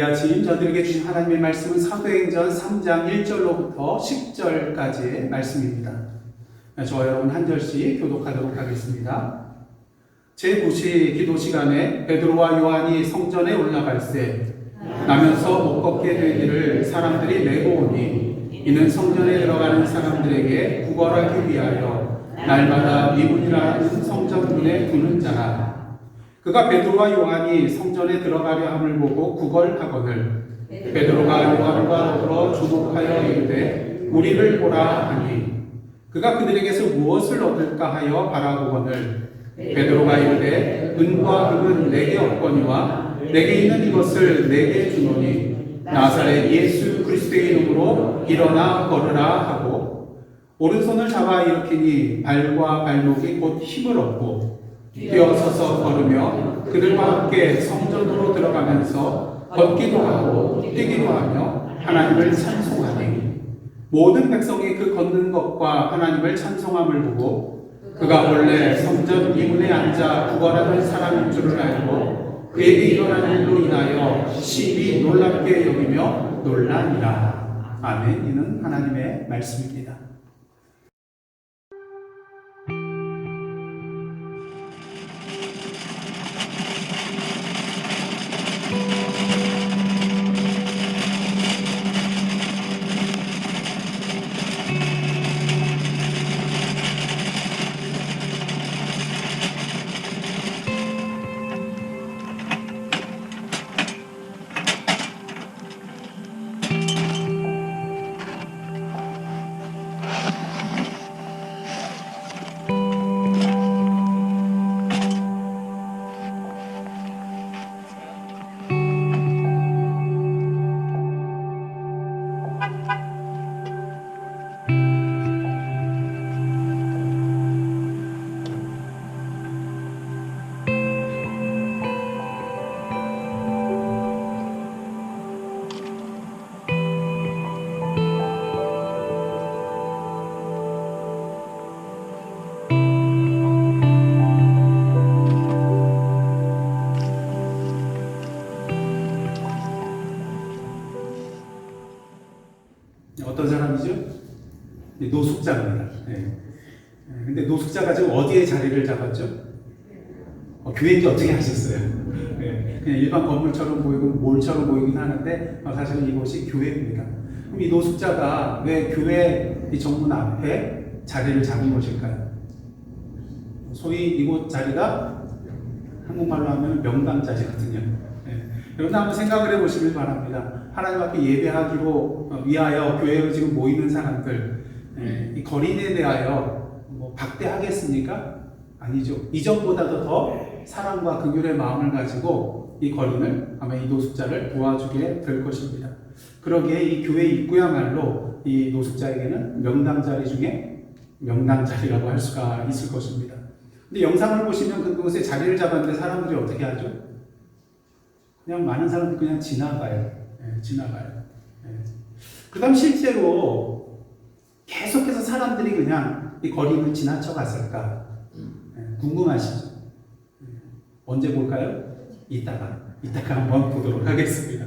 이 아침 저들에게 주신 하나님의 말씀은 사도행전 3장 1절로부터 10절까지의 말씀입니다. 저와 여러분 한 절씩 교독하도록 하겠습니다. 제9시 기도 시간에 베드로와 요한이 성전에 올라갈새 나면서 못 걷게 되기를 사람들이 메고 오니 이는 성전에 들어가는 사람들에게 구걸하기 위하여 날마다 미문이라는 성전 문에 두는 자라. 그가 베드로와 요한이 성전에 들어가려 함을 보고 구걸하거늘 베드로가 요한과 더불어 주목하여 이르되 우리를 보라 하니 그가 그들에게서 무엇을 얻을까 하여 바라보거늘 베드로가 이르되 은과 금은 내게 없거니와 내게 있는 이것을 내게 주노니 나사렛 예수 그리스도의 이름으로 일어나 걸으라 하고 오른손을 잡아 일으키니 발과 발목이 곧 힘을 얻고 뛰어서서 걸으며 그들과 함께 성전으로 들어가면서 걷기도 하고 뛰기도 하며 하나님을 찬송하니 모든 백성이 그 걷는 것과 하나님을 찬송함을 보고 그가 원래 성전 이문에 앉아 구걸하던 사람인 줄을 알고 그에게 일어난 일로 인하여 심히 놀랍게 여기며 놀라니라. 아멘. 이는 하나님의 말씀입니다. 어떤 사람이죠? 노숙자입니다. 근데 노숙자가 지금 어디에 자리를 잡았죠? 교회인지 어떻게 하셨어요? 그냥 일반 건물처럼 보이고 몰처럼 보이긴 하는데 사실은 이곳이 교회입니다. 그럼 이 노숙자가 왜 교회 이 정문 앞에 자리를 잡은 것일까요? 소위 이곳 자리가 한국말로 하면 명당 자리거든요. 여러분 한번 생각을 해보시길 바랍니다. 하나님 앞에 예배하기로 위하여 교회로 지금 모이는 사람들, 이 거린에 대하여 박대하겠습니까? 아니죠. 이전보다도 더 사랑과 긍휼의 마음을 가지고 이 거린을 아마 이 노숙자를 도와주게 될 것입니다. 그러기에 이 교회 입구야말로 이 노숙자에게는 명당 자리 중에 명당 자리라고 할 수가 있을 것입니다. 근데 영상을 보시면 그곳에 자리를 잡았는데 사람들이 어떻게 하죠? 그냥 많은 사람들이 그냥 지나가요. 지나가요. 그 다음 실제로 계속해서 사람들이 그냥 이 거리를 지나쳐 갔을까? 궁금하시죠? 언제 볼까요? 이따가 한번 보도록 하겠습니다.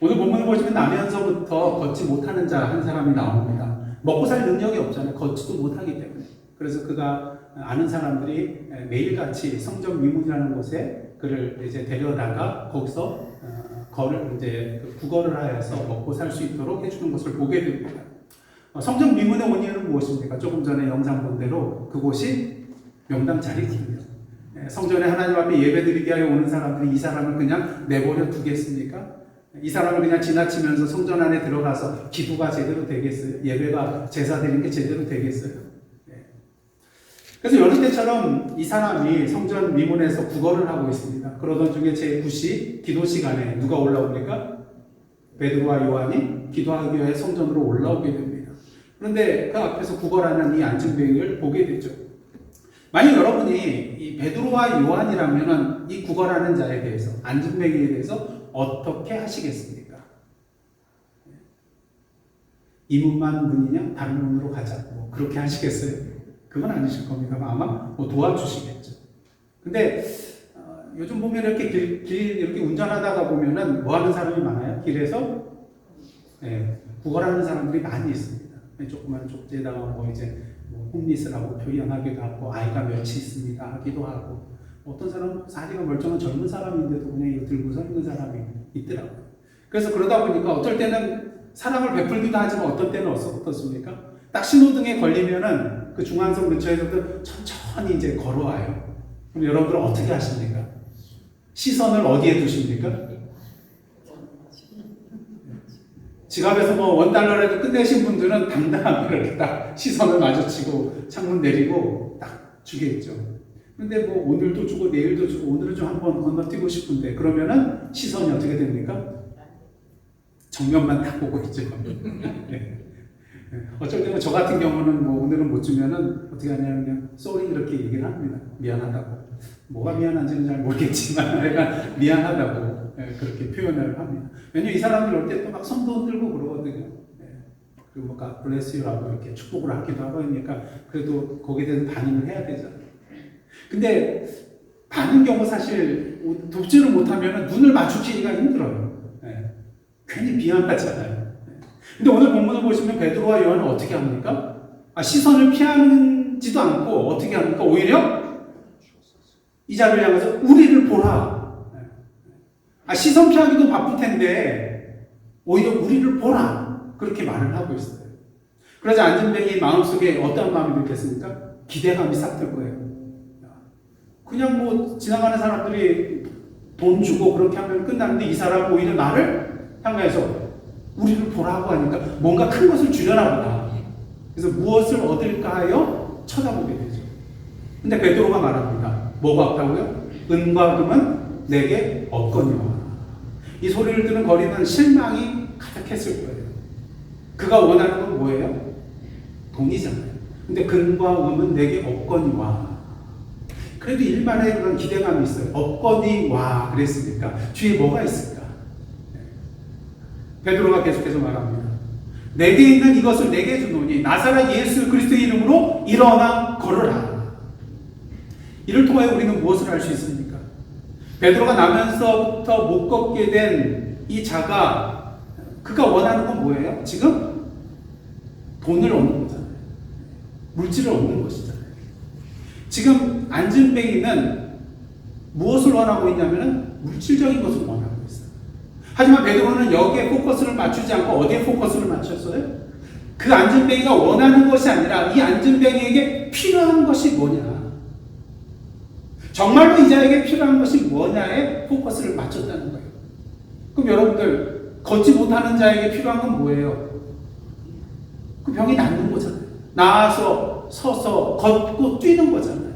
오늘 본문을 보시면 나면서부터 걷지 못하는 자 한 사람이 나옵니다. 먹고 살 능력이 없잖아요. 걷지도 못하기 때문에. 그래서 그가 아는 사람들이 매일같이 성전 미문이라는 곳에 그를 이제 데려다가 거기서 구걸을 하여서 먹고 살 수 있도록 해주는 것을 보게 됩니다. 성전 미문의 원인은 무엇입니까? 조금 전에 영상 본 대로 그곳이 명당 자리거든요. 성전에 하나님 앞에 예배드리게 하여 오는 사람들이 이 사람을 그냥 내버려 두겠습니까? 이 사람을 그냥 지나치면서 성전 안에 들어가서 기도가 제대로 되겠어요? 예배가 제사 드리는 게 제대로 되겠어요? 그래서 여느 때처럼 이 사람이 성전 미문에서 구걸을 하고 있습니다. 그러던 중에 제9시 기도 시간에 누가 올라옵니까? 베드로와 요한이 기도하기 위해 성전으로 올라오게 됩니다. 그런데 그 앞에서 구걸하는 이 안진뱅이를 보게 되죠. 만약 여러분이 이 베드로와 요한이라면 이 구걸하는 자에 대해서, 안진뱅이에 대해서 어떻게 하시겠습니까? 이 문만 문이냐? 다른 문으로 가자. 그렇게 하시겠어요? 그건 아니실 겁니다. 아마 도와주시겠죠. 근데 요즘 보면 이렇게 길 이렇게 운전하다가 보면은 뭐 하는 사람이 많아요? 길에서 구걸하는 사람들이 많이 있습니다. 조그만 족제당하고 이제 뭐 홈리스라고 표현하기도 하고 아이가 멸치 있습니다 하기도 하고 어떤 사람은 사지가 멀쩡한 젊은 사람인데도 그냥 이거 들고 서 있는 사람이 있더라고요. 그래서 그러다 보니까 어떨 때는 사랑을 베풀기도 하지만 어떤 때는 어떻습니까? 딱 신호등에 걸리면은 그 중앙선 근처에서도 천천히 이제 걸어와요. 그럼 여러분들은 어떻게 하십니까? 시선을 어디에 두십니까? 지갑에서 뭐 $1라도 끝내신 분들은 당당하게 이렇게 딱 시선을 마주치고 창문 내리고 딱 주겠죠. 근데 뭐 오늘도 주고 내일도 주고 오늘은 좀 한번 건너뛰고 싶은데 그러면은 시선이 어떻게 됩니까? 정면만 딱 보고 있죠. 네. 어쩔 때는 저 같은 경우는 뭐 오늘은 못 주면은 어떻게 하냐면 그냥 쏘리 이렇게 얘기를 합니다. 미안하다고. 뭐가 미안한지는 잘 모르겠지만 내가 미안하다고 그렇게 표현을 합니다. 왜냐면 이 사람들 올 때 또 막 손도 흔들고 그러거든요. 그리고 뭐 God bless you라고 이렇게 축복을 하기도 하고 하니까 그래도 거기에 대해서 반응을 해야 되잖아요. 근데 반응 경우 사실 돕지를 못하면 눈을 마주치기가 힘들어요. 괜히 미안하잖아요. 근데 오늘 본문을 보시면 베드로와 요한은 어떻게 합니까? 시선을 피하지도 않고 어떻게 합니까? 오히려 이 자를 향해서 우리를 보라. 시선 피하기도 바쁠 텐데 오히려 우리를 보라. 그렇게 말을 하고 있어요. 그러자 안진뱅이 마음속에 어떤 마음이 들겠습니까? 기대감이 싹 들 거예요. 그냥 뭐 지나가는 사람들이 돈 주고 그렇게 하면 끝나는데 이 사람은 오히려 나를 향해서 우리를 보라고 하니까 뭔가 큰 것을 주려나 보다. 그래서 무엇을 얻을까 하여 쳐다보게 되죠. 근데 베드로가 말합니다. 뭐가 없다고요? 은과 금은 내게 없거니와. 이 소리를 들은 거리는 실망이 가득했을 거예요. 그가 원하는 건 뭐예요? 돈이잖아요. 근데 금과 금은 내게 없거니와. 그래도 일반의 그런 기대감이 있어요. 없거니와 그랬으니까 뒤에 뭐가 있을까? 베드로가 계속해서 말합니다. 내게 있는 이것을 내게 주노니 나사렛 예수 그리스도의 이름으로 일어나 걸으라. 이를 통하여 우리는 무엇을 할 수 있습니까? 베드로가 나면서부터 못 걷게 된 이 자가 그가 원하는 건 뭐예요? 지금 돈을 얻는 거잖아요. 물질을 얻는 것이잖아요. 지금 안진뱅이는 무엇을 원하고 있냐면 물질적인 것을 원하고 있어요. 하지만 베드로는 여기에 포커스를 맞추지 않고 어디에 포커스를 맞췄어요? 그 안진뱅이가 원하는 것이 아니라 이 안진뱅이에게 필요한 것이 뭐냐? 정말로 이 자에게 필요한 것이 뭐냐에 포커스를 맞췄다는 거예요. 그럼 여러분들 걷지 못하는 자에게 필요한 건 뭐예요? 그 병이 낫는 거잖아요. 나와서 서서 걷고 뛰는 거잖아요.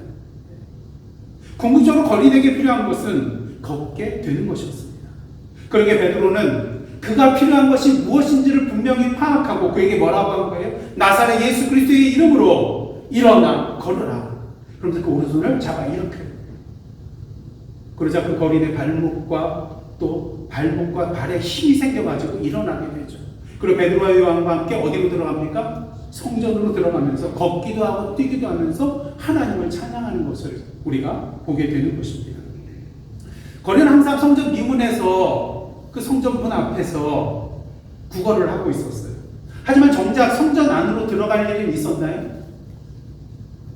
궁극적으로 거린에게 필요한 것은 걷게 되는 것이었습니다. 그러게 베드로는 그가 필요한 것이 무엇인지를 분명히 파악하고 그에게 뭐라고 한 거예요? 나사렛 예수 그리스도의 이름으로 일어나 걸으라. 그러면서 그 오른손을 잡아 일으켜요. 그러자 그 거린의 발목과 또 발목과 발에 힘이 생겨가지고 일어나게 되죠. 그리고 베드로와 요한과 함께 어디로 들어갑니까? 성전으로 들어가면서 걷기도 하고 뛰기도 하면서 하나님을 찬양하는 것을 우리가 보게 되는 것입니다. 거리는 항상 성전 미문에서 그 성전문 앞에서 구걸을 하고 있었어요. 하지만 정작 성전 안으로 들어갈 일이 있었나요?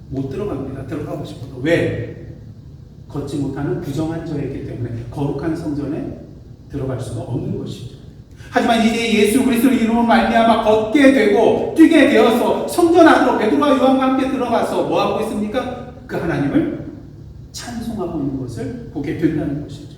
못 들어갑니다. 들어가고 싶어도. 왜? 걷지 못하는 부정한 자이기 때문에 거룩한 성전에 들어갈 수가 없는 것이죠. 하지만 이제 예수 그리스도의 이름으로 말미암아 걷게 되고 뛰게 되어서 성전 안으로 베드로와 요한과 함께 들어가서 뭐 하고 있습니까? 그 하나님을 찬송하고 있는 것을 보게 된다는 것이죠.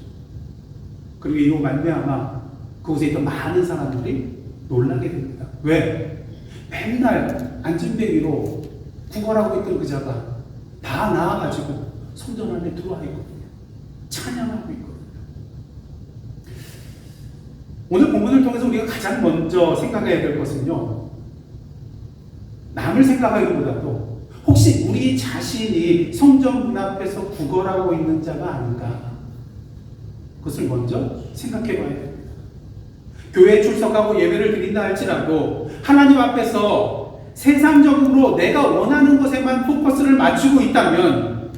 그리고 이로 말미암아 그곳에 있던 많은 사람들이 놀라게 됩니다. 왜? 맨날 안진뱅이로 구걸하고 있던 그 자가 다 나와가지고 성전 안에 들어와 있거든요. 찬양하고 있거든요. 오늘 본문을 통해서 우리가 가장 먼저 생각해야 될 것은요, 남을 생각하기보다도 혹시 우리 자신이 성전 문 앞에서 구걸하고 있는 자가 아닌가, 그것을 먼저 생각해 봐야 됩니다. 교회에 출석하고 예배를 드린다 할지라도 하나님 앞에서 세상적으로 내가 원하는 것에만 포커스를 맞추고 있다면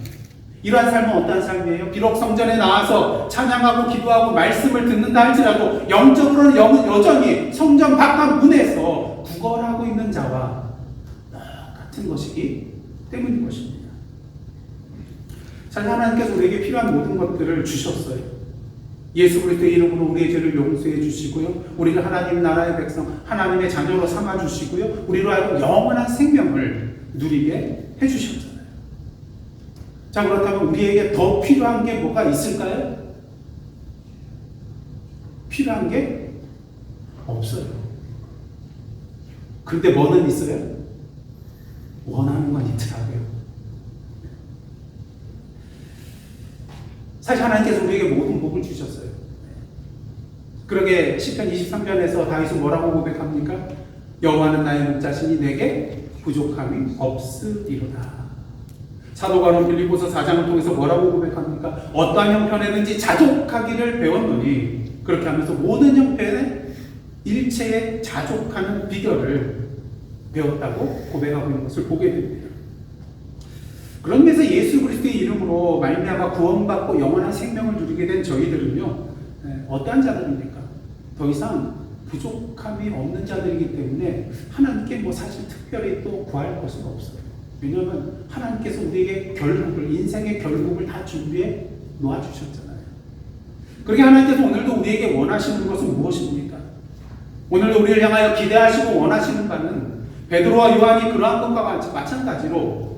이러한 삶은 어떠한 삶이에요? 비록 성전에 나와서 찬양하고 기도하고 말씀을 듣는다 할지라도 영적으로는 여전히 성전 바깥 문에서 구걸하고 있는 자와 똑같은 것이기 때문인 것입니다. 사실 하나님께서 우리에게 필요한 모든 것들을 주셨어요. 예수 그리스도의 이름으로 우리의 죄를 용서해 주시고요. 우리를 하나님 나라의 백성, 하나님의 자녀로 삼아 주시고요. 우리로 하여금 영원한 생명을 누리게 해 주셨잖아요. 자, 그렇다면 우리에게 더 필요한 게 뭐가 있을까요? 필요한 게 없어요. 그런데 뭐는 있어요? 원하는 건 있더라고요. 사실 하나님께서 우리에게 모든 복을 주셨어요. 그러게 시편 23편에서 다윗은 뭐라고 고백합니까? 여호와는 나의 목자시니 내게 부족함이 없으리로다. 사도바울 빌립보서 4장을 통해서 뭐라고 고백합니까? 어떠한 형편에든지 자족하기를 배웠노니, 그렇게 하면서 모든 형편에 일체에 자족하는 비결을 배웠다고 고백하고 있는 것을 보게 됩니다. 그런 면에서 예수 그리스도의 이름으로 말미암아 구원받고 영원한 생명을 누리게 된 저희들은요, 어떠한 자들입니까? 더 이상 부족함이 없는 자들이기 때문에 하나님께 사실 특별히 또 구할 것은 없어요. 왜냐하면 하나님께서 우리에게 결국을, 인생의 결국을 다 준비해 놓아주셨잖아요. 그렇게 하나님께서 오늘도 우리에게 원하시는 것은 무엇입니까? 오늘도 우리를 향하여 기대하시고 원하시는 바는 베드로와 요한이 그러한 것과 마찬가지로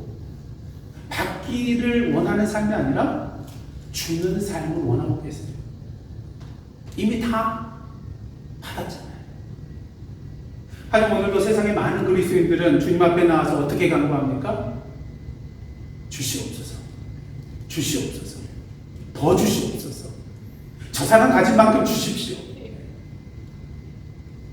받기를 원하는 삶이 아니라 주는 삶을 원하고 계세요. 이미 다 받았잖아요. 하지만 오늘도 세상에 많은 그리스도인들은 주님 앞에 나와서 어떻게 간구합니까? 주시옵소서. 주시옵소서. 더 주시옵소서. 저 사람 가진 만큼 주십시오.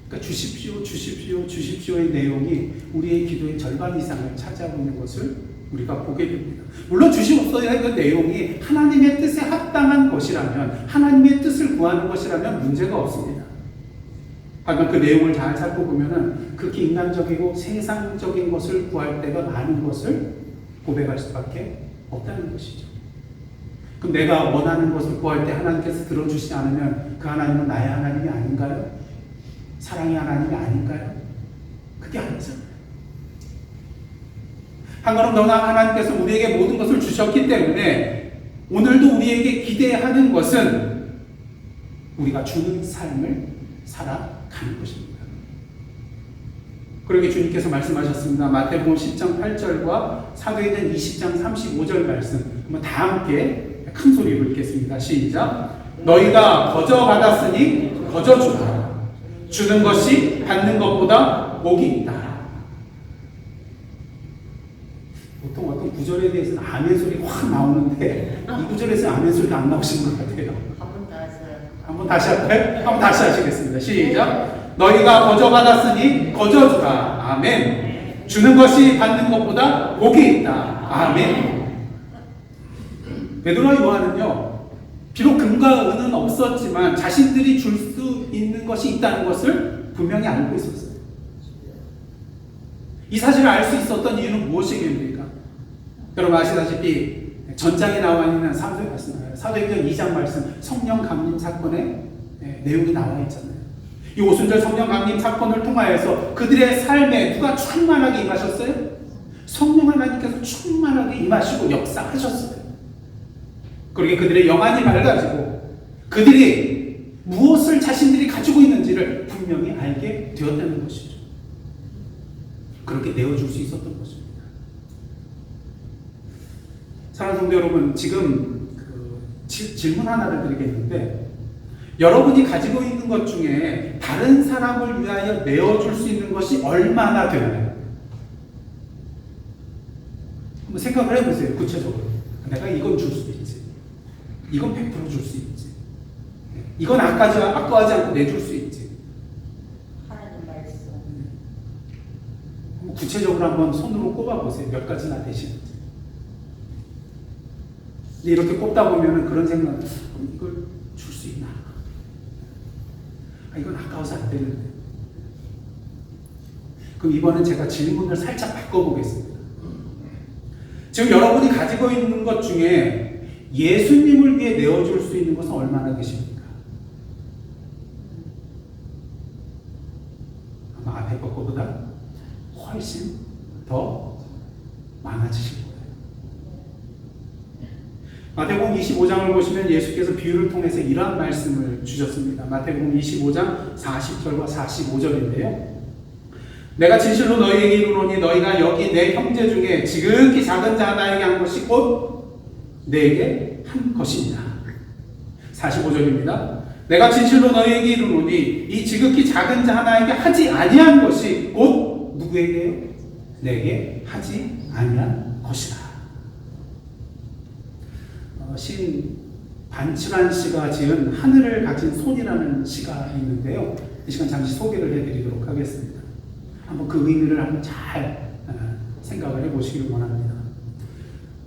그러니까 주십시오, 주십시오, 주십시오의 내용이 우리의 기도의 절반 이상을 차지하고 있는 것을 우리가 보게 됩니다. 물론 주시옵소서의 그 내용이 하나님의 뜻에 합당한 것이라면, 하나님의 뜻을 구하는 것이라면 문제가 없습니다. 하지만 그 내용을 잘 살펴보면은 극히 인간적이고 세상적인 것을 구할 때가 많은 것을 고백할 수밖에 없다는 것이죠. 그럼 내가 원하는 것을 구할 때 하나님께서 들어주시지 않으면 그 하나님은 나의 하나님이 아닌가요? 사랑의 하나님이 아닌가요? 그게 아니잖아요. 한 걸음 더 나아 하나님께서 우리에게 모든 것을 주셨기 때문에 오늘도 우리에게 기대하는 것은 우리가 주는 삶을 살아가는 것입니다. 그러게 주님께서 말씀하셨습니다. 마태복음 10장 8절과 사도행전 20장 35절 말씀 한번 다 함께 큰 소리로 읽겠습니다. 시작. 너희가 거저 받았으니 거저 주라. 주는 것이 받는 것보다 복이 있다. 보통 어떤 구절에 대해서는 아멘 소리 확 나오는데 이 구절에서 아멘 소리가 안 나오시는 것 같아요. 한번 다시 할까요? 한번 다시 하시겠습니다. 시작. 너희가 거저 받았으니 거저 주라. 아멘. 주는 것이 받는 것보다 복이 있다. 아멘. 베드로와 요한은요, 비록 금과 은은 없었지만 자신들이 줄 수 있는 것이 있다는 것을 분명히 알고 있었어요. 이 사실을 알 수 있었던 이유는 무엇이겠습니까? 여러분 아시다시피 전장에 나와 있는 사도행전 2장 말씀, 성령 강림 사건의 내용이 나와 있잖아요. 이 오순절 성령 강림 사건을 통하여서 그들의 삶에 누가 충만하게 임하셨어요? 성령 하나님께서 충만하게 임하시고 역사하셨어요. 그러게 그들의 영안이 밝아지고 그들이 무엇을 자신들이 가지고 있는지를 분명히 알게 되었다는 것이죠. 그렇게 내어줄 수 있었던 것입니다. 사랑하는 성도 여러분, 지금 질문 하나를 드리겠는데, 여러분이 가지고 있는 것 중에 다른 사람을 위하여 내어줄 수 있는 것이 얼마나 되나요? 한번 생각을 해보세요. 구체적으로. 내가 이건 줄 수도 있지. 이건 100% 줄 수 있지. 이건 아까워하지 않고 내줄 수 있지. 하나님 말씀. 구체적으로 한번 손으로 꼽아보세요. 몇 가지나 되시는지. 이렇게 꼽다 보면은 그런 생각, 이걸 줄 수 있나? 이건 아까워서 안 되는데. 그럼 이번엔 제가 질문을 살짝 바꿔보겠습니다. 지금 여러분이 가지고 있는 것 중에 예수님을 위해 내어줄 수 있는 것은 얼마나 되십니까? 아마 앞에 것보다 훨씬 더 많아지실 거예요. 마태복음 25장을 보시면 예수께서 비유를 통해서 이러한 말씀을 주셨습니다. 마태복음 25장 40절과 45절인데요. 내가 진실로 너희에게 이르노니 너희가 여기 내 형제 중에 지극히 작은 자 하나에게 한 것이 곧 내게 한 것이니라. 45절입니다. 내가 진실로 너희에게 이르노니 이 지극히 작은 자 하나에게 하지 아니한 것이 곧 누구에게? 내게 하지 아니한 것이다. 시인 반치란 씨가 지은 하늘을 가진 손이라는 시가 있는데요. 이 시간 잠시 소개를 해드리도록 하겠습니다. 한번 그 의미를 한번 잘 생각을 해보시길 원합니다.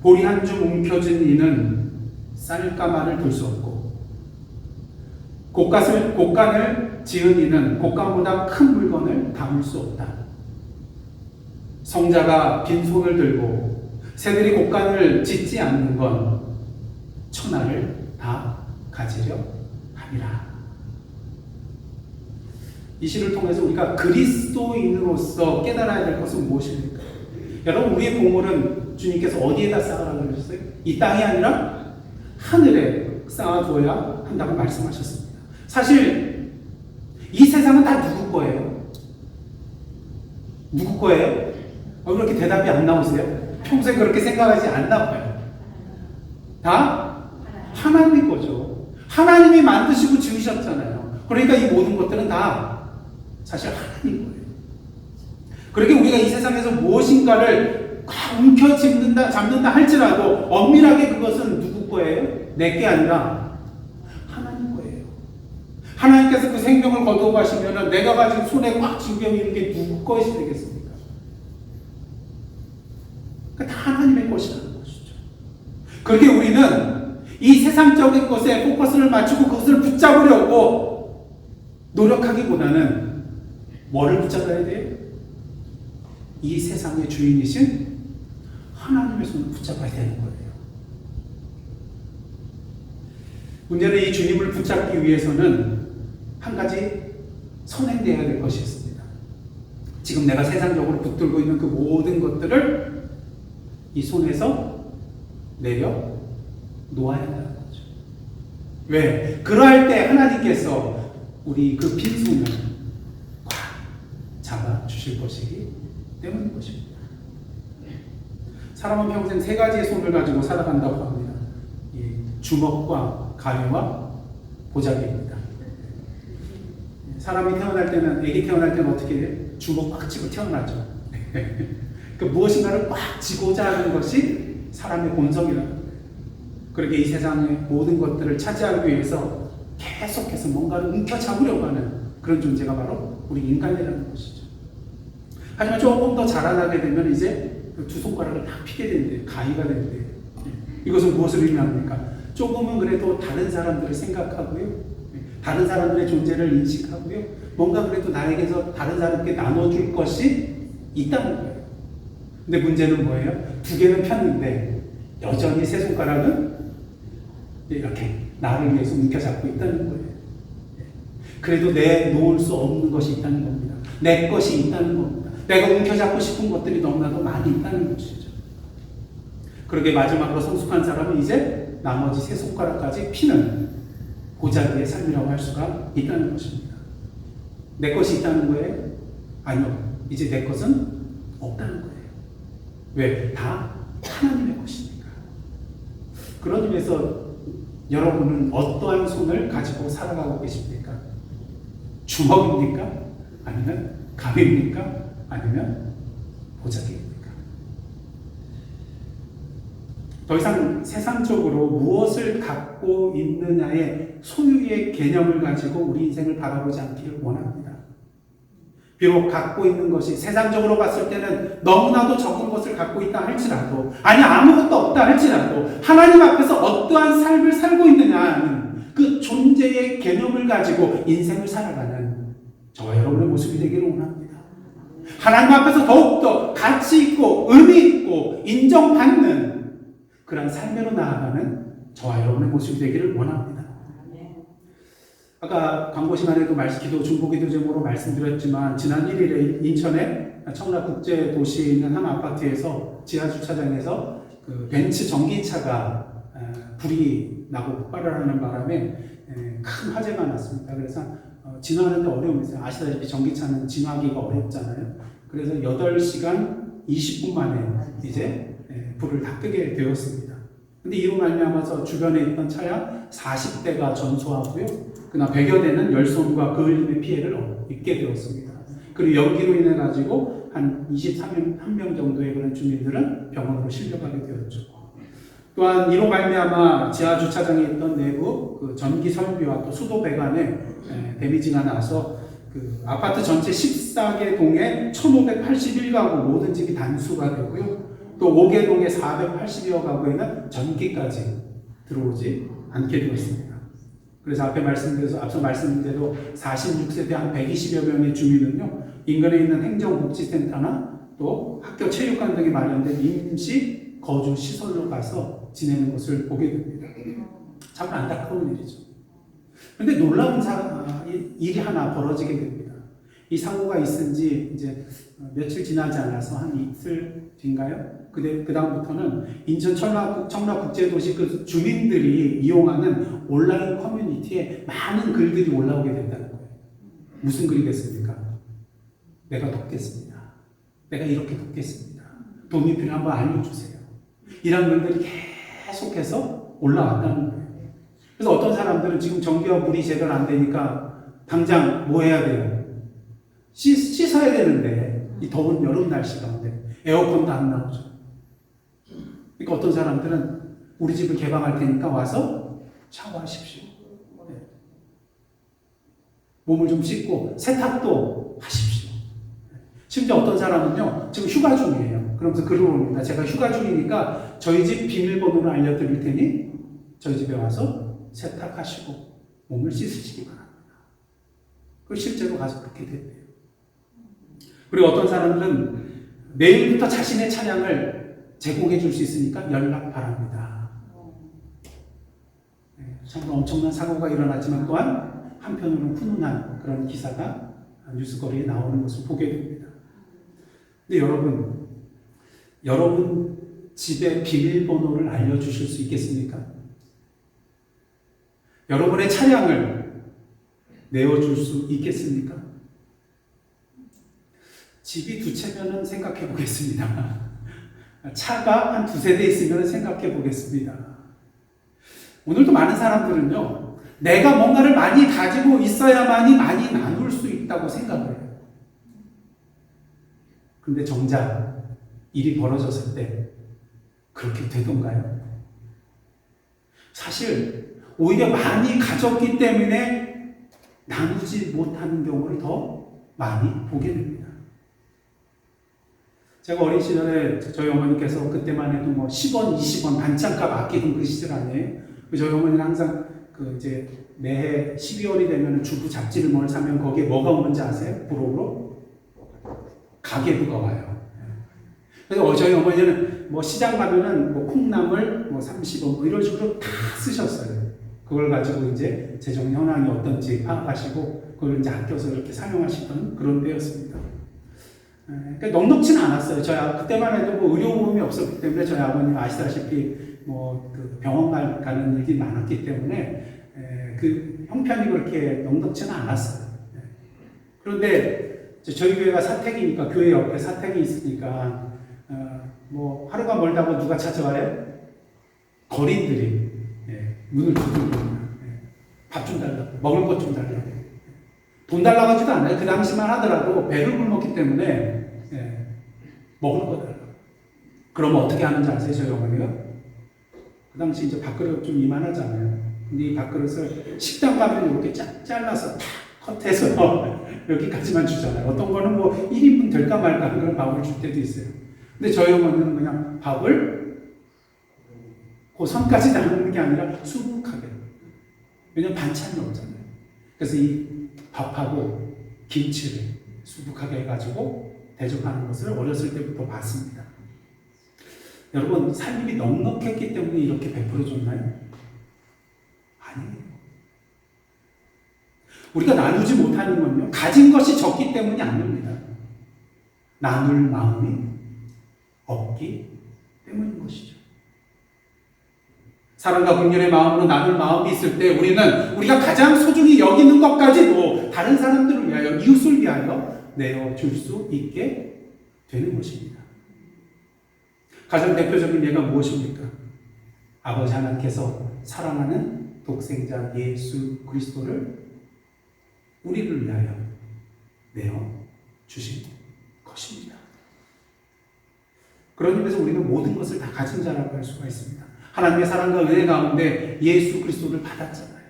보리 한 줌 움켜쥔 이는 쌀가마를 들 수 없고 곡간을 지은 이는 곡간보다 큰 물건을 담을 수 없다. 성자가 빈손을 들고 새들이 곡간을 짓지 않는 건 천하를 다 가지려 함이라. 이 시를 통해서 우리가 그리스도인으로서 깨달아야 될 것은 무엇입니까? 여러분, 우리의 보물은 주님께서 어디에다 쌓으라고 그러셨어요? 이 땅이 아니라 하늘에 쌓아두어야 한다고 말씀하셨습니다. 사실 이 세상은 다 누구 거예요? 누구 거예요? 그렇게 대답이 안 나오세요? 평소에 그렇게 생각하지 않나 봐요. 다 하나님 거죠. 하나님이 만드시고 지으셨잖아요. 그러니까 이 모든 것들은 다 사실 하나님 거예요. 그러니까 우리가 이 세상에서 무엇인가를 잡는다 할지라도 엄밀하게 그것은 누구 거예요? 내게 아니라 하나님 거예요. 하나님께서 그 생명을 거두어 가시면 내가 가진 손에 꽉 쥐고 있는 게 누구 것이 되겠습니까? 그러니까 다 하나님의 것이라는 것이죠. 그렇게 우리는 이 세상적인 것에 포커스를 맞추고 그것을 붙잡으려고 노력하기보다는 뭐를 붙잡아야 돼요? 이 세상의 주인이신 하나님의 손을 붙잡아야 되는 거예요. 문제는 이 주님을 붙잡기 위해서는 한 가지 선행되어야 될 것이 있습니다. 지금 내가 세상적으로 붙들고 있는 그 모든 것들을 이 손에서 내려 놓아야 한다는 거죠. 왜? 그러할 때 하나님께서 우리 그 빈손을 꽉 잡아 주실 것이기 때문인 것입니다. 사람은 평생 세 가지의 손을 가지고 살아간다고 합니다. 주먹과 가위와 보자기입니다. 사람이 태어날 때는, 아기 태어날 때는 어떻게 해요? 주먹 꽉 쥐고 태어나죠. 그 무엇인가를 꽉 쥐고자 하는 것이 사람의 본성이라는 거예요. 그렇게 이 세상의 모든 것들을 차지하기 위해서 계속해서 뭔가를 움켜잡으려고 하는 그런 존재가 바로 우리 인간이라는 것이죠. 하지만 조금 더 자라나게 되면 이제 그 두 손가락을 다 피게 되는데 가위가 되는데 이것은 무엇을 의미합니까? 조금은 그래도 다른 사람들을 생각하고요. 다른 사람들의 존재를 인식하고요. 뭔가 그래도 나에게서 다른 사람께 나눠줄 것이 있다는 거예요. 근데 문제는 뭐예요? 두 개는 폈는데 여전히 세 손가락은 이렇게 나를 위해서 움켜잡고 있다는 거예요. 그래도 내놓을 수 없는 것이 있다는 겁니다. 내 것이 있다는 겁니다. 내가 움켜잡고 싶은 것들이 너무나도 많이 있다는 것이죠. 그렇게 마지막으로 성숙한 사람은 이제 나머지 세 손가락까지 피는 보자기의 삶이라고 할 수가 있다는 것입니다. 내 것이 있다는 거예요? 아니요. 이제 내 것은 없다는 거예요. 왜? 다 하나님의 것이니까. 그런 의미에서 여러분은 어떠한 손을 가지고 살아가고 계십니까? 주먹입니까? 아니면 가위입니까? 아니면 보자기입니까? 더 이상 세상적으로 무엇을 갖고 있느냐의 소유의 개념을 가지고 우리 인생을 바라보지 않기를 원합니다. 비록 갖고 있는 것이 세상적으로 봤을 때는 너무나도 적은 것을 갖고 있다 할지라도, 아니 아무것도 없다 할지라도 하나님 앞에서 어떠한 삶을 살고 있느냐는 그 존재의 개념을 가지고 인생을 살아가는 저와 여러분의 모습이 되기를 원합니다. 하나님 앞에서 더욱더 가치 있고 의미 있고 인정받는 그런 삶으로 나아가는 저와 여러분의 모습이 되기를 원합니다. 아까 광고 시간에도 기도 중보기도 제목으로 말씀드렸지만 지난 1일에 인천의 청라국제도시에 있는 한 아파트에서 지하주차장에서 그 벤츠 전기차가 불이 나고 폭발을 하는 바람에 큰 화재가 났습니다. 그래서 진화하는데 어려움이 있어요. 아시다시피 전기차는 진화하기가 어렵잖아요. 그래서 8시간 20분 만에 이제 불을 다 끄게 되었습니다. 근데 이로 말미암아서 주변에 있던 차량 40대가 전소하고요. 그러나 100여 대는 열손과 그을림의 피해를 입게 되었습니다. 그리고 연기로 인해 가지고 한 23명 정도의 그런 주민들은 병원으로 실려가게 되었죠. 또한 이로 말미암아 지하 주차장에 있던 내부 그 전기 설비와 또 수도 배관에 데미지가 나서 그 아파트 전체 14개 동에 1,581가구 모든 집이 단수가 되고요. 또 5개 동에 480여 가구에는 전기까지 들어오지 않게 되었습니다. 그래서 앞서 말씀드린 대로 46세대 한 120여 명의 주민은요, 인근에 있는 행정복지센터나 또 학교 체육관 등이 마련된 임시 거주 시설로 가서 지내는 것을 보게 됩니다. 참 안타까운 일이죠. 그런데 놀라운 일이 하나 벌어지게 됩니다. 이 사고가 있은 지 이제 며칠 지나지 않아서 한 이틀 뒤인가요? 그 다음부터는 인천 청라국제도시 그 주민들이 이용하는 온라인 커뮤니티에 많은 글들이 올라오게 된다는 거예요. 무슨 글이겠습니까? 내가 돕겠습니다. 내가 이렇게 돕겠습니다. 도움이 필요한 거 알려주세요. 이런 글들이 계속해서 올라왔다는 거예요. 그래서 어떤 사람들은 지금 전기와 물이 제대로 안 되니까 당장 뭐 해야 돼요? 씻어야 되는데 이 더운 여름 날씨 가운데 에어컨도 안 나오죠. 그러니까 어떤 사람들은 우리 집을 개방할 테니까 와서 샤워하십시오. 네. 몸을 좀 씻고 세탁도 하십시오. 심지어 어떤 사람은요, 지금 휴가 중이에요. 그러면서 글을 올립니다. 제가 휴가 중이니까 저희 집 비밀번호를 알려드릴 테니 저희 집에 와서 세탁하시고 몸을 씻으시기 바랍니다. 그 실제로 가서 그렇게 됐대요. 그리고 어떤 사람들은 내일부터 자신의 차량을 제공해 줄 수 있으니까 연락 바랍니다. 정말 엄청난 사고가 일어났지만 또한 한편으로는 훈훈한 그런 기사가 뉴스거리에 나오는 것을 보게 됩니다. 근데 여러분 집의 비밀번호를 알려주실 수 있겠습니까? 여러분의 차량을 내어줄 수 있겠습니까? 집이 2채면은 생각해 보겠습니다. 차가 한 2세대 있으면 생각해 보겠습니다. 오늘도 많은 사람들은요, 내가 뭔가를 많이 가지고 있어야만이 많이 나눌 수 있다고 생각을 해요. 그런데 정작 일이 벌어졌을 때 그렇게 되던가요? 사실 오히려 많이 가졌기 때문에 나누지 못하는 경우를 더 많이 보게 됩니다. 제가 어린 시절에 저희 어머니께서 그때만 해도 뭐 10원, 20원 반찬값 아끼던 그 시절 아니에요? 저희 어머니는 항상 이제 매해 12월이 되면 주부 잡지를 뭘 사면 거기에 뭐가 오는지 아세요? 부록으로? 가계부가 와요. 그래서 저희 어머니는 뭐 시장 가면은 뭐 콩나물 뭐 30원 뭐 이런 식으로 다 쓰셨어요. 그걸 가지고 이제 재정 현황이 어떤지 파악하시고 그걸 이제 아껴서 이렇게 사용하시던 그런 때였습니다. 그러니까 넉넉지는 않았어요. 그때만 해도 뭐 의료보험이 없었기 때문에 저희 아버님 아시다시피 뭐 그 병원 가는 일이 많았기 때문에 그 형편이 그렇게 넉넉지는 않았어요. 그런데 저희 교회가 사택이니까 교회 옆에 사택이 있으니까 뭐 하루가 멀다고 누가 찾아와요? 거린들이 문을 두드립니다. 밥 좀 달라고, 먹을 것 좀 달라고. 돈 달라고 하지도 않아요. 그 당시만 하더라도 배를 굶었기 때문에 먹을 거 달라고. 그러면 어떻게 하는지 아세요, 저희 어머니가? 그 당시 이제 밥그릇 좀 이만하잖아요. 근데 이 밥그릇을 식당 가면 이렇게 잘라서 탁 컷해서 여기까지만 주잖아요. 어떤 거는 뭐 1인분 될까 말까 그런 밥을 줄 때도 있어요. 근데 저희 어머니는 그냥 밥을 그 선까지 나누는 게 아니라 수북하게. 왜냐면 반찬이 없잖아요. 그래서 이 밥하고 김치를 수북하게 해가지고 대접하는 것을 어렸을 때부터 봤습니다. 여러분, 살림이 넉넉했기 때문에 이렇게 베풀어줬나요? 아니에요. 우리가 나누지 못하는 건요, 가진 것이 적기 때문이 아닙니다. 나눌 마음이 없기 때문인 것이죠. 사랑과 긍휼의 마음으로 나눌 마음이 있을 때 우리는 우리가 가장 소중히 여기는 것까지도 다른 사람들을 위하여, 이웃을 위하여 내어줄 수 있게 되는 것입니다. 가장 대표적인 예가 무엇입니까? 아버지 하나님께서 사랑하는 독생자 예수 그리스도를 우리를 위하여 내어주신 것입니다. 그런 의미에서 우리는 모든 것을 다 가진 자라고 할 수가 있습니다. 하나님의 사랑과 은혜 가운데 예수 그리스도를 받았잖아요.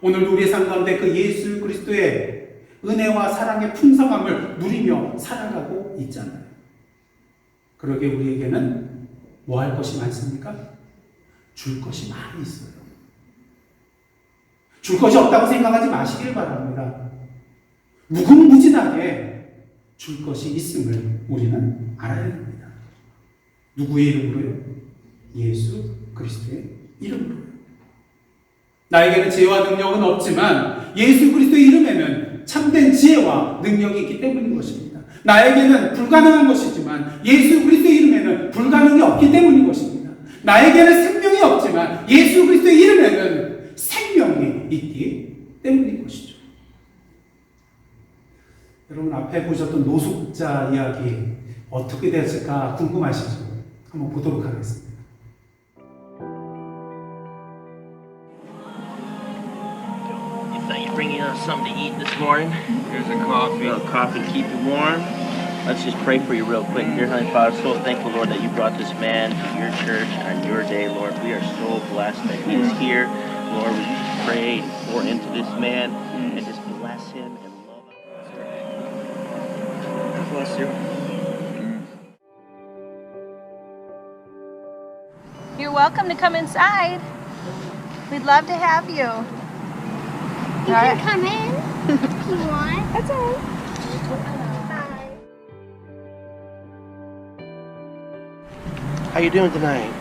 오늘도 우리의 삶 가운데 그 예수 그리스도의 은혜와 사랑의 풍성함을 누리며 살아가고 있잖아요. 그러게 우리에게는 뭐 할 것이 많습니까? 줄 것이 많이 있어요. 줄 것이 없다고 생각하지 마시길 바랍니다. 무궁무진하게 줄 것이 있음을 우리는 알아야 됩니다. 누구의 이름으로요? 예수 그리스도의 이름으로요. 나에게는 지혜와 능력은 없지만 예수 그리스도의 이름에는 참된 지혜와 능력이 있기 때문인 것입니다. 나에게는 불가능한 것이지만 예수 그리스도의 이름에는 불가능이 없기 때문인 것입니다. 나에게는 생명이 없지만 예수 그리스도의 이름에는 생명이 있기 때문인 것이죠. 여러분, 앞에 보셨던 노숙자 이야기 어떻게 됐을까 궁금하시죠? 한번 보도록 하겠습니다. Bringing us something to eat this morning. Here's a coffee. A little coffee to keep you warm. Let's just pray for you real quick. Dear Heavenly Father, so thankful, Lord, that you brought this man to your church on your day, Lord. We are so blessed that he is here. Lord, we just pray and pour into this man and just bless him and love him. God bless you. You're welcome to come inside. We'd love to have you. You can come in if you want. That's all right. Bye. How you doing tonight?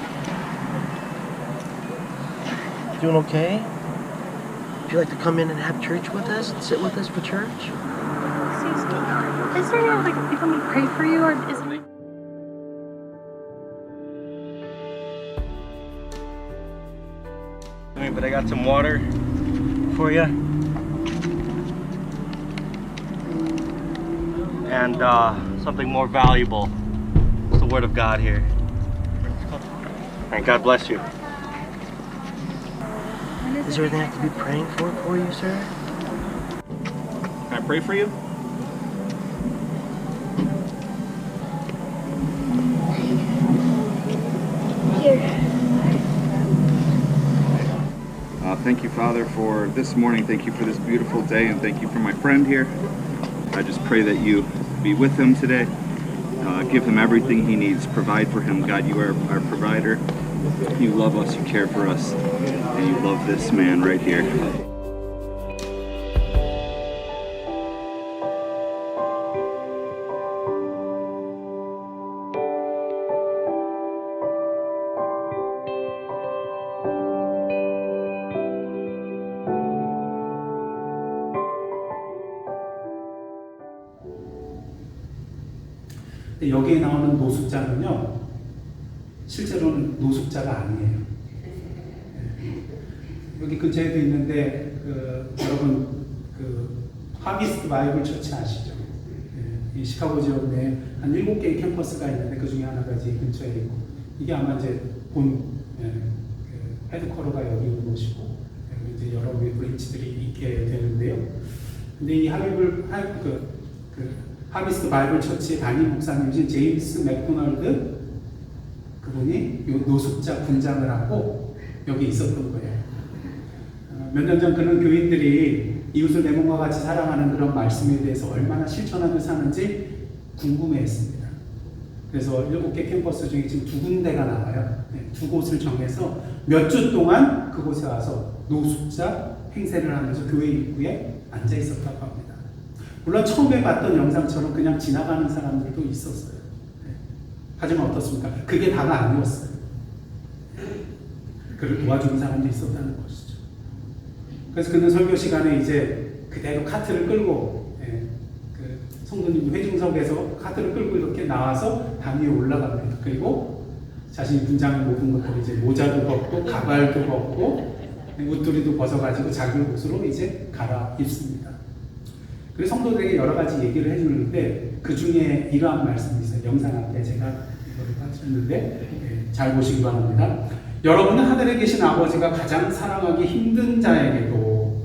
Doing okay? Would you like to come in and have church with us and sit with us for church? Excuse me. Is there any way like people me pray for you, or is it? But I got some water for you. And something more valuable. It's the Word of God here. And God bless you. Is there anything I have to be praying for you, sir? Can I pray for you? Here. Thank you, Father, for this morning. Thank you for this beautiful day, and thank you for my friend here. I just pray that you be with him today. Give him everything he needs. Provide for him. God, you are our provider. You love us, you care for us, and you love this man right here. 여기에 나오는 노숙자는요, 실제로는 노숙자가 아니에요. 여기 근처에도 있는데 여러분 하비스트 바이블 처치 아시죠? 이 시카고 지역 내에 한 7개의 캠퍼스가 있는데 그 중에 하나가 이제 근처에 있고, 이게 아마 이제 본 헤드쿼터가 여기 있는 곳이고, 이제 여러 브랜치들이 있게 되는데요. 근데 이 하비스트 바이블 처치의 담임 목사님이신 제임스 맥도널드, 그분이 요 노숙자 분장을 하고 여기 있었던 거예요. 몇 년 전 그런 교인들이 이웃을 내 몸과 같이 사랑하는 그런 말씀에 대해서 얼마나 실천하며 사는지 궁금해했습니다. 그래서 7개 캠퍼스 중에 지금 2군데가 나와요. 2곳을 정해서 몇 주 동안 그곳에 와서 노숙자 행세를 하면서 교회 입구에 앉아 있었다고 합니다. 물론 처음에 봤던 영상처럼 그냥 지나가는 사람들도 있었어요. 하지만 어떻습니까? 그게 다가 아니었어요. 그를 도와주는 사람도 있었다는 것이죠. 그래서 그는 설교 시간에 이제 그대로 카트를 끌고 그 성도님 회중석에서 카트를 끌고 이렇게 나와서 단 위에 올라갑니다. 그리고 자신이 분장한 모든 것들을 이제 모자도 벗고 가발도 벗고 옷도리도 벗어가지고 자기 옷으로 이제 갈아입습니다. 그래서 성도들에게 여러 가지 얘기를 해주는데 그 중에 이러한 말씀이 있어요. 영상 앞에 제가 이거를 빠뜨렸는데 잘 보시기 바랍니다. 여러분은 하늘에 계신 아버지가 가장 사랑하기 힘든 자에게도,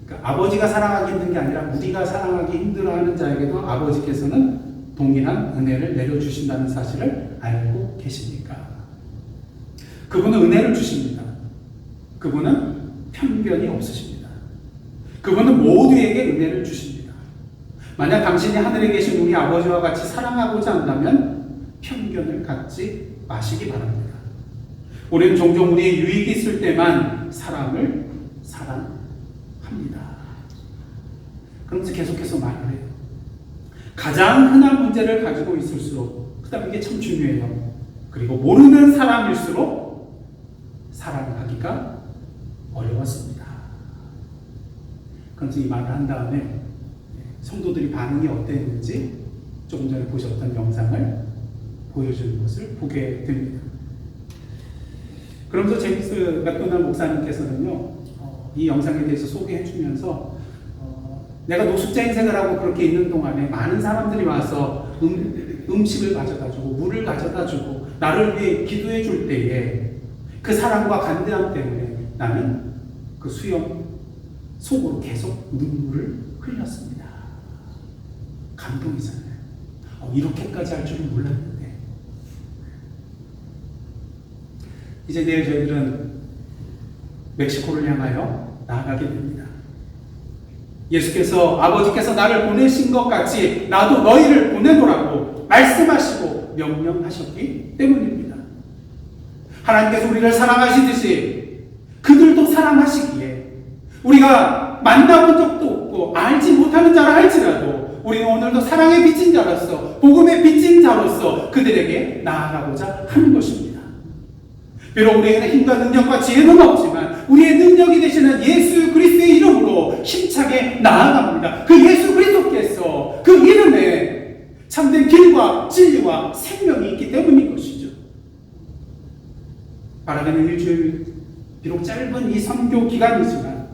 그러니까 아버지가 사랑하기 힘든 게 아니라 우리가 사랑하기 힘들어하는 자에게도 아버지께서는 동일한 은혜를 내려주신다는 사실을 알고 계십니까? 그분은 은혜를 주십니다. 그분은 편견이 없으십니다. 그분은 모두에게 은혜를 주십니다. 만약 당신이 하늘에 계신 우리 아버지와 같이 사랑하고자 한다면 편견을 갖지 마시기 바랍니다. 우리는 종종 우리의 유익이 있을 때만 사람을 사랑합니다. 그러면서 계속해서 말을 해요. 가장 흔한 문제를 가지고 있을수록, 그 다음에 이게 참 중요해요. 그리고 모르는 사람일수록 사랑하기가 어려웠습니다. 그래서 이 말을 한 다음에 성도들이 반응이 어땠는지 조금 전에 보셨던 영상을 보여주는 것을 보게 됩니다. 그러면서 제임스 맥도널드 목사님께서는요, 이 영상에 대해서 소개해 주면서 내가 노숙자 인생을 하고 그렇게 있는 동안에 많은 사람들이 와서 음식을 가져다 주고 물을 가져다 주고 나를 위해 기도해 줄 때에 그 사랑과 간대함 때문에 나는 그 수염 속으로 계속 눈물을 흘렸습니다. 감동이잖아요. 이렇게까지 할 줄은 몰랐는데. 이제 내일 저희들은 멕시코를 향하여 나아가게 됩니다. 예수께서 아버지께서 나를 보내신 것 같이 나도 너희를 보내노라고 말씀하시고 명령하셨기 때문입니다. 하나님께서 우리를 사랑하시듯이 그들도 사랑하시기에 우리가 만나본 적도 없고 알지 못하는 자라 할지라도 우리는 오늘도 사랑의 빚진 자로서 복음의 빚진 자로서 그들에게 나아가고자 하는 것입니다. 비록 우리에게는 힘과 능력과 지혜는 없지만 우리의 능력이 되시는 예수 그리스도의 이름으로 힘차게 나아갑니다. 그 예수 그리스도께서 그 이름에 참된 길과 진리와 생명이 있기 때문인 것이죠. 바라기는 일주일 비록 짧은 이 선교 기간이지만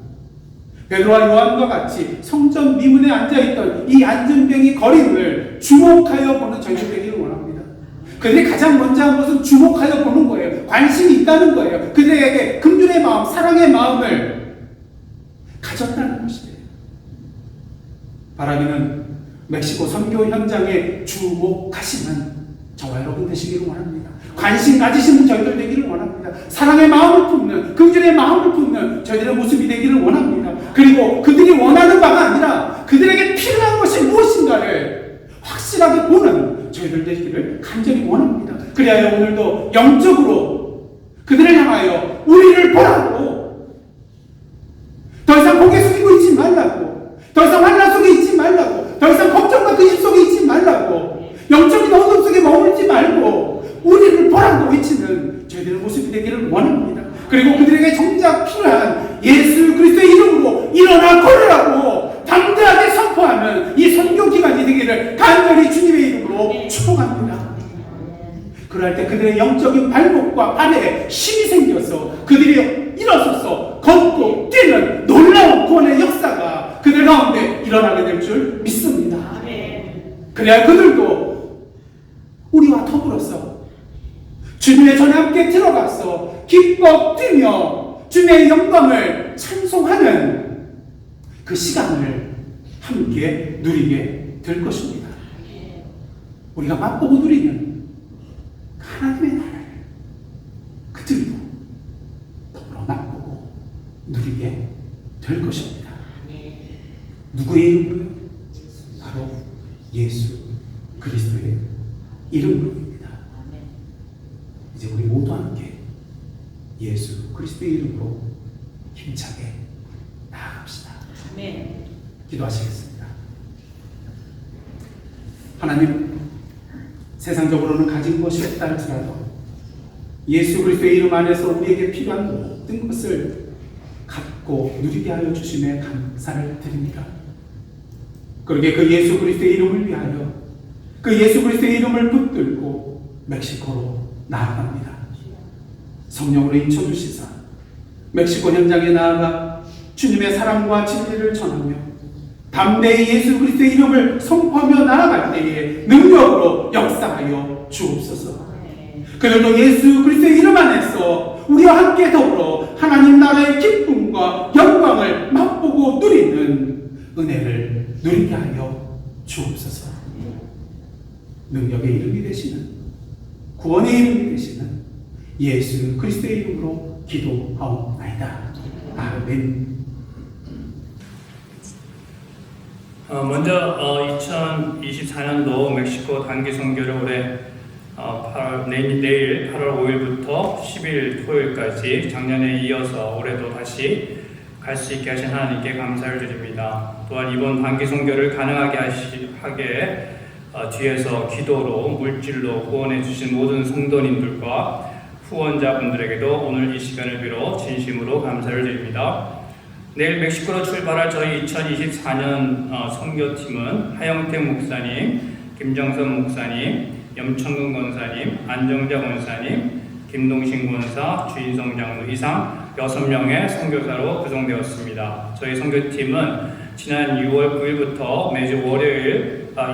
베드로와 요한과 같이 성전 미문에 앉아있던 이 안전병이 거림을 주목하여 보는 저희들 되기를 원합니다. 그들이 가장 먼저 한 것은 주목하여 보는 거예요. 관심이 있다는 거예요. 그들에게 긍휼의 마음, 사랑의 마음을 가졌다는 것이에요. 바라기는 멕시코 선교 현장에 주목하시는 저와 여러분 되시기를 원합니다. 관심 가지시는 저희들 되기를 원합니다. 사랑의 마음을 품는, 긍휼의 마음을 품는 저희들의 모습이 되기를 원합니다. 그리고 그들이 원하는 바가 아니라 그들에게 필요한 것이 무엇인가를 확실하게 보는 저희들 되기를 간절히 원합니다. 그래야 오늘도 영적으로 그들을 향하여 우리를 보라고, 더 이상 고개 숙이고 있지 말라고, 더 이상 환난 속에 있지 말라고, 더 이상 걱정과 근심 속에 있지 말라고, 영적인 어둠 속에 머물지 말고 우리를 보라고 외치는 저희들의 모습이 되기를 원합니다. 그리고 그들에게 정작 필요한 예수 그리스도의 이름으로 일어나 걸으라고 담대하게 선포하는 이 선교 기간이 되기를 간절히 주님의 이름으로 축복합니다. 그럴 때 그들의 영적인 발목과 발에 힘이 생겨서 그들이 일어서서 걷고 뛰는 놀라운 구원의 역사가 그들 가운데 일어나게 될 줄 믿습니다. 그래야 그들도 우리와 더불어서 주님의 전에 함께 들어가서 기뻐 뛰며 주님의 영광을 찬송하는 그 시간을 함께 누리게 될 것입니다. 우리가 맛보고 누리는 하나님의 나라를 그들도 더불어 맛보고 누리게 될 것입니다. 누구의 이름으로요? 바로 예수 그리스도의 이름으로입니다. 이제 우리 모두 함께 예수 그리스도의 이름으로 힘차게 나아갑시다. 아멘. 기도하시겠습니다. 하나님, 세상적으로는 가진 것이 없다 할지라도 예수 그리스도의 이름 안에서 우리에게 필요한 모든 것을 갖고 누리게 하여 주심에 감사를 드립니다. 그러게 그 예수 그리스도의 이름을 위하여 그 예수 그리스도의 이름을 붙들고 멕시코로 나아갑니다. 성령으로 인쳐주시사 멕시코 현장에 나아가 주님의 사랑과 진리를 전하며 담대히 예수 그리스도의 이름을 선포하며 나아갈 때에 능력으로 역사하여 주옵소서. 그들도 예수 그리스도의 이름 안에서 우리와 함께 더불어 하나님 나라의 기쁨과 영광을 맛보고 누리는 은혜를 누리게 하여 주옵소서. 능력의 이름이 되시는, 구원의 이름이 되시는 예수 그리스도의 이름으로 기도하옵나이다. 아멘. 먼저 2024년도 멕시코 단기 선교를 올해 내일 8월 5일부터 10일 토요일까지 작년에 이어서 올해도 다시 갈 수 있게 하신 하나님께 감사를 드립니다. 또한 이번 단기 선교를 가능하게 하게 뒤에서 기도로 물질로 후원해 주신 모든 성도님들과 후원자분들에게도 오늘 이 시간을 빌어 진심으로 감사를 드립니다. 내일 멕시코로 출발할 저희 2024년 선교팀은 하영택 목사님, 김정선 목사님, 염천근 권사님, 안정자 권사님, 김동신 권사, 주인성 장로 이상 6명의 선교사로 구성되었습니다. 저희 선교팀은 지난 6월 9일부터 매주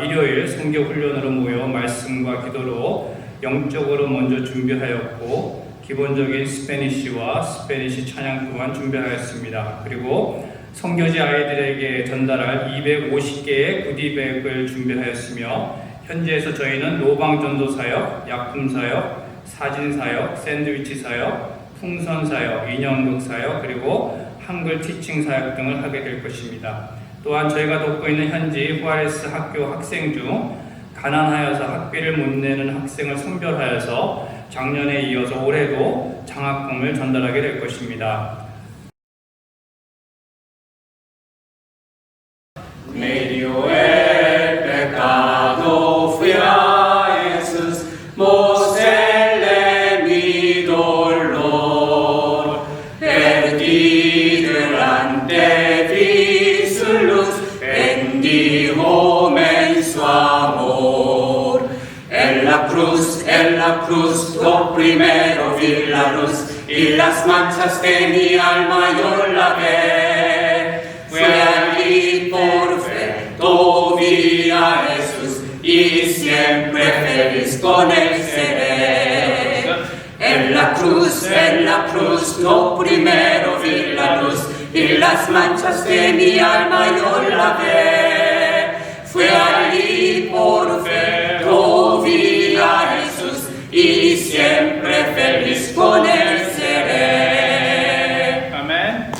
일요일 선교 훈련으로 모여 말씀과 기도로 영적으로 먼저 준비하였고 기본적인 스페니쉬와 스페니쉬 찬양 또한 준비하였습니다. 그리고 선교지 아이들에게 전달할 250개의 구디백을 준비하였으며 현지에서 저희는 노방전도 사역, 약품 사역, 사진 사역, 샌드위치 사역, 풍선 사역, 인형극 사역, 그리고 한글 티칭 사역 등을 하게 될 것입니다. 또한 저희가 돕고 있는 현지 후아레스 학교 학생 중 가난하여서 학비를 못 내는 학생을 선별하여서 작년에 이어서 올해도 장학금을 전달하게 될 것입니다. Medio el pecado fui a Jesús, mostrarle mi dolor, perdí delante vi su luz, bendijóme en su amor. En la cruz, lo primero vi la luz, y las manchas de mi alma yo lavé. Fui allí por fe, todo vi a Jesús, y siempre feliz con él seré. En la cruz, lo primero vi la luz, y las manchas de mi alma yo lavé. Fui allí por fe, todo vi a Jesús, y siempre feliz con él seré. 아멘.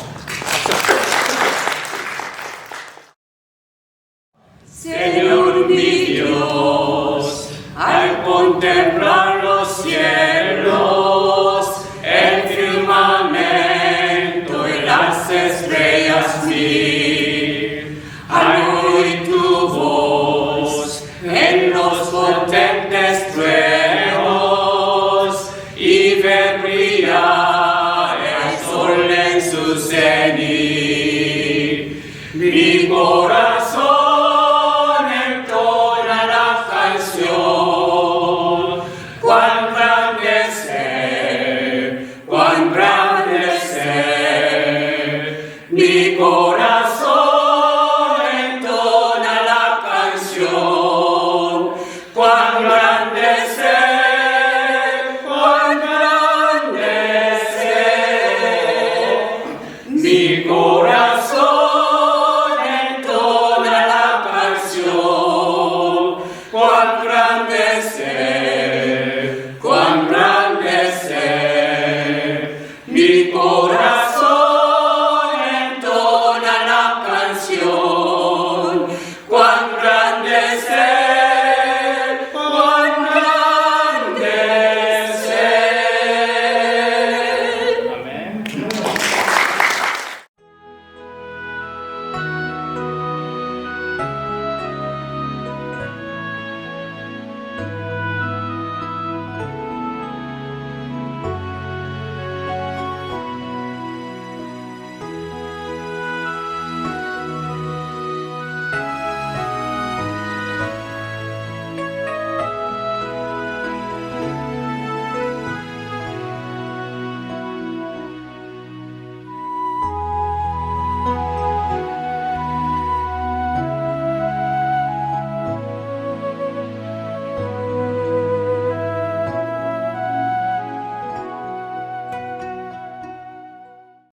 Señor mi Dios, al contemplar los cielos, el firmamento y las estrellas vi, al oír tu voz en los potentes truenos y ver brillar el sol en su cenit, mi corazón